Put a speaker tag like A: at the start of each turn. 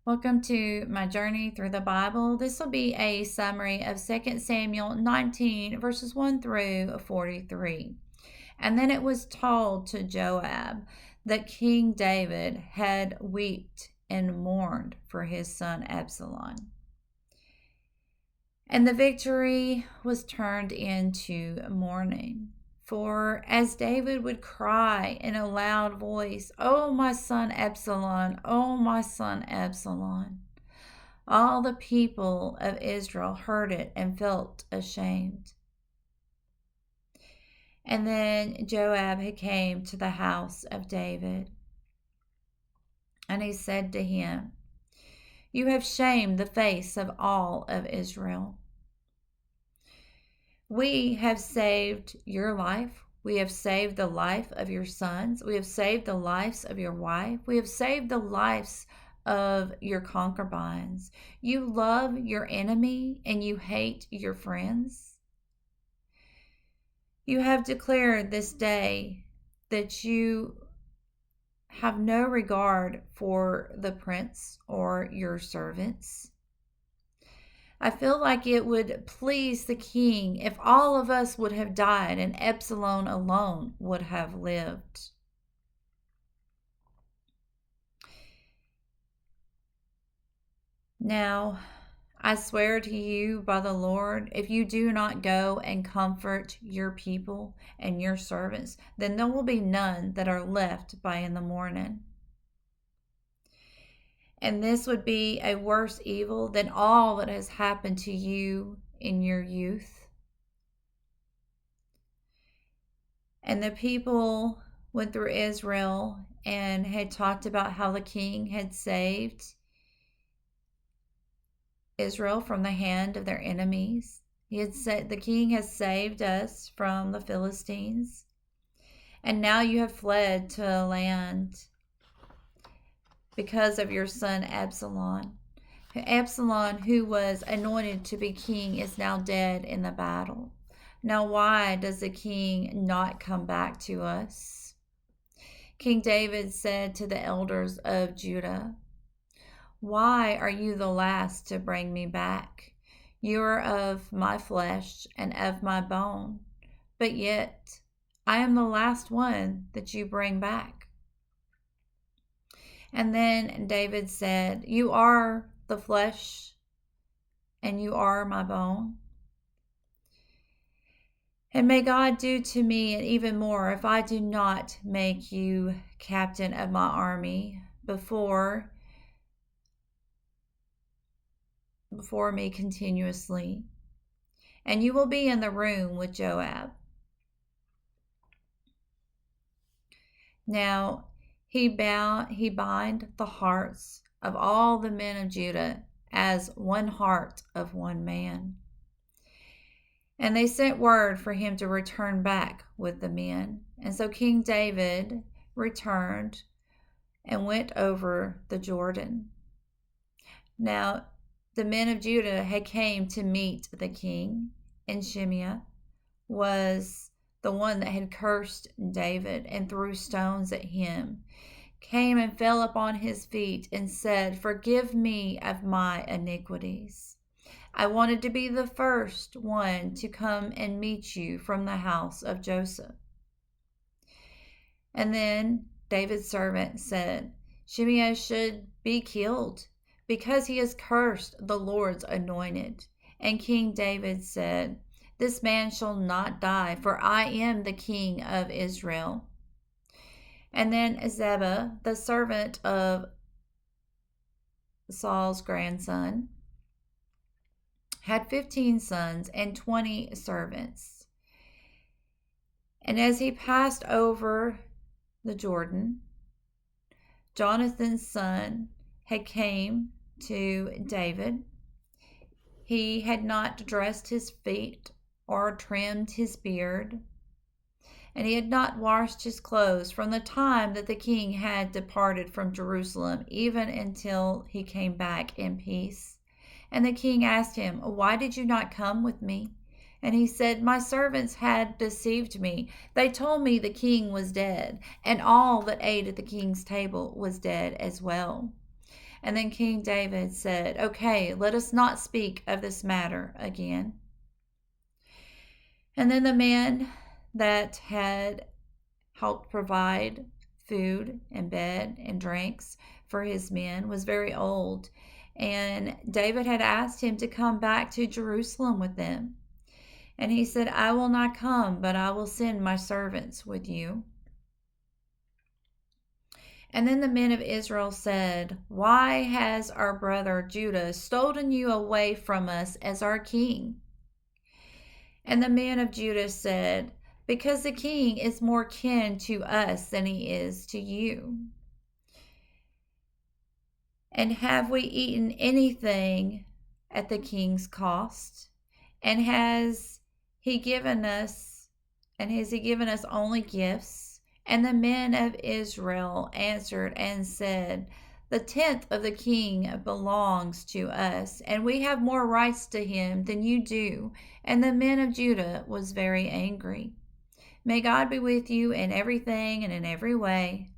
A: Welcome to my journey through the Bible. This will be a summary of 2 Samuel 19, verses 1 through 43. And then it was told to Joab that King David had wept and mourned for his son Absalom. And the victory was turned into mourning. For as David would cry in a loud voice, "Oh, my son Absalom! Oh, my son Absalom!" all the people of Israel heard it and felt ashamed. And then Joab came to the house of David, and he said to him, "You have shamed the face of all of Israel. We have saved your life. We have saved the life of your sons. We have saved the lives of your wife. We have saved the lives of your concubines. You love your enemy and you hate your friends. You have declared this day that you have no regard for the prince or your servants. I feel like it would please the king if all of us would have died and Absalom alone would have lived." Now, I swear to you by the Lord, if you do not go and comfort your people and your servants, then there will be none that are left by in the morning. And this would be a worse evil than all that has happened to you in your youth. And the people went through Israel and had talked about how the king had saved Israel from the hand of their enemies. He had said, "The king has saved us from the Philistines. And now you have fled to a land because of your son Absalom. Absalom, who was anointed to be king, is now dead in the battle. Now why does the king not come back to us?" King David said to the elders of Judah, "Why are you the last to bring me back? You are of my flesh and of my bone, but yet I am the last one that you bring back." And then David said, "You are the flesh and you are my bone. And may God do to me and even more if I do not make you captain of my army before me continuously. And you will be in the room with Joab." Now he bind the hearts of all the men of Judah as one heart of one man. And they sent word for him to return back with the men. And so King David returned and went over the Jordan. Now the men of Judah had came to meet the king, and Shimei was the one that had cursed David and threw stones at him, came and fell upon his feet and said, "Forgive me of my iniquities. I wanted to be the first one to come and meet you from the house of Joseph." And then David's servant said, "Shimei should be killed because he has cursed the Lord's anointed." And King David said, "This man shall not die, for I am the king of Israel." And then Ziba, the servant of Saul's grandson, had 15 sons and 20 servants. And as he passed over the Jordan, Jonathan's son had came to David. He had not dressed his feet or trimmed his beard, and he had not washed his clothes from the time that the king had departed from Jerusalem, even until he came back in peace. And the king asked him, "Why did you not come with me?" And he said, "My servants had deceived me. They told me the king was dead, and all that ate at the king's table was dead as well." And then King David said, "Okay, let us not speak of this matter again." And then the man that had helped provide food and bed and drinks for his men was very old. And David had asked him to come back to Jerusalem with them. And he said, "I will not come, but I will send my servants with you." And then the men of Israel said, "Why has our brother Judah stolen you away from us as our king?" And the men of Judah said, "Because the king is more kin to us than he is to you. And have we eaten anything at the king's cost? And has he given us only gifts?" And the men of Israel answered and said, "The tenth of the king belongs to us, and we have more rights to him than you do." And the men of Judah was very angry. May God be with you in everything and in every way.